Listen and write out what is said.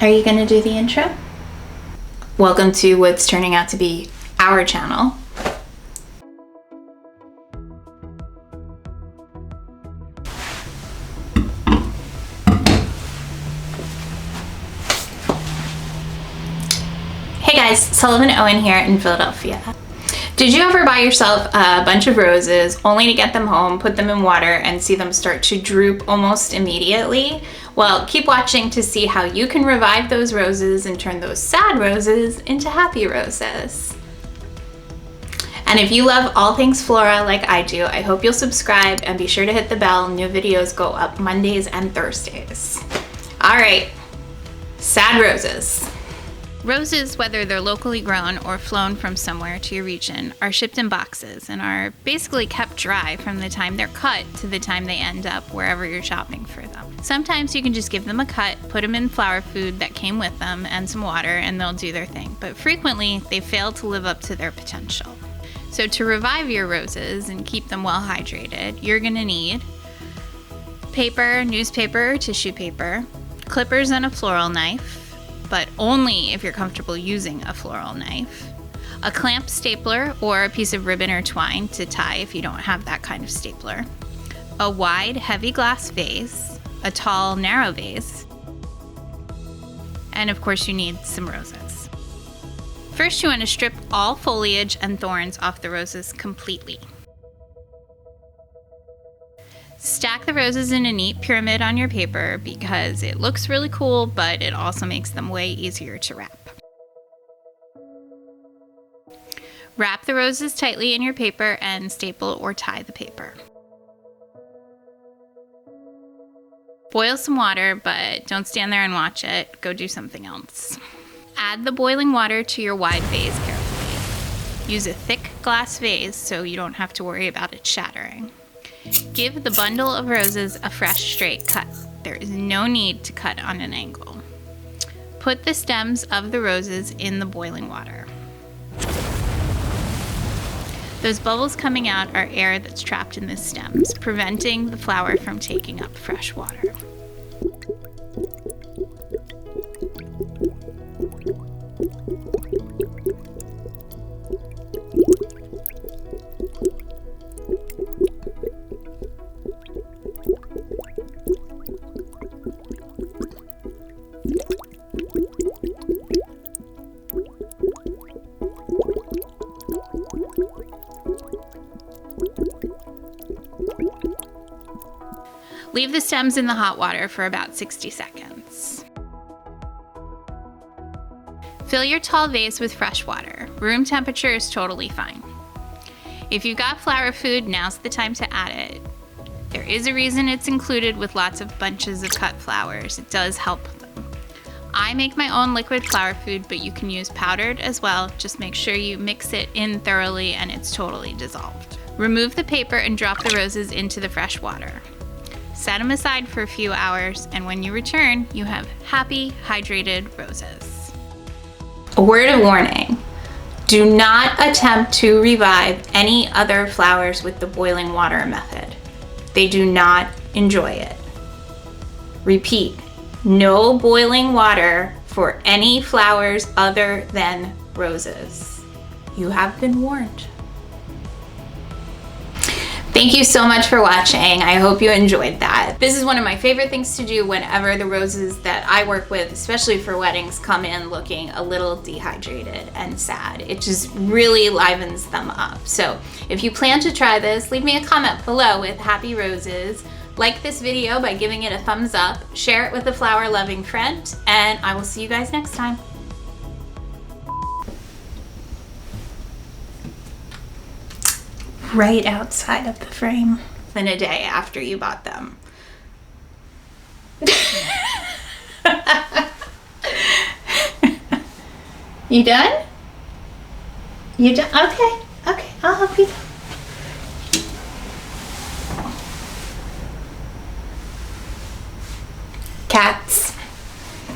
Are you gonna do the intro? Welcome to what's turning out to be our channel. Hey guys, Sullivan Owen here in Philadelphia. Did you ever buy yourself a bunch of roses only to get them home, put them in water, and see them start to droop almost immediately? Well, keep watching to see how you can revive those roses and turn those sad roses into happy roses. And if you love all things flora like I do, I hope you'll subscribe and be sure to hit the bell. New videos go up Mondays and Thursdays. All right, sad roses. Roses, whether they're locally grown or flown from somewhere to your region, are shipped in boxes and are basically kept dry from the time they're cut to the time they end up wherever you're shopping for them. Sometimes you can just give them a cut, put them in flower food that came with them and some water, and they'll do their thing. But frequently, they fail to live up to their potential. So to revive your roses and keep them well hydrated, you're gonna need paper, newspaper, tissue paper, clippers and a floral knife, but only if you're comfortable using a floral knife, a clamp stapler or a piece of ribbon or twine to tie if you don't have that kind of stapler, a wide, heavy glass vase, a tall, narrow vase, and of course you need some roses. First, you want to strip all foliage and thorns off the roses completely. Stack the roses in a neat pyramid on your paper because it looks really cool, but it also makes them way easier to wrap. Wrap the roses tightly in your paper and staple or tie the paper. Boil some water, but don't stand there and watch it. Go do something else. Add the boiling water to your wide vase carefully. Use a thick glass vase so you don't have to worry about it shattering. Give the bundle of roses a fresh, straight cut. There is no need to cut on an angle. Put the stems of the roses in the boiling water. Those bubbles coming out are air that's trapped in the stems, preventing the flower from taking up fresh water. Leave the stems in the hot water for about 60 seconds. Fill your tall vase with fresh water. Room temperature is totally fine. If you've got flower food, now's the time to add it. There is a reason it's included with lots of bunches of cut flowers. It does help them. I make my own liquid flower food, but you can use powdered as well. Just make sure you mix it in thoroughly and it's totally dissolved. Remove the paper and drop the roses into the fresh water. Set them aside for a few hours, and when you return, you have happy, hydrated roses. A word of warning: do not attempt to revive any other flowers with the boiling water method. They do not enjoy it. Repeat, no boiling water for any flowers other than roses. You have been warned. Thank you so much for watching. I hope you enjoyed that. This is one of my favorite things to do whenever the roses that I work with, especially for weddings, come in looking a little dehydrated and sad. It just really livens them up. So if you plan to try this, leave me a comment below with happy roses. Like this video by giving it a thumbs up, share it with a flower-loving friend, and I will see you guys next time. Right outside of the frame. Than a day after you bought them. You done? You done? Okay, okay, I'll help you. Cats.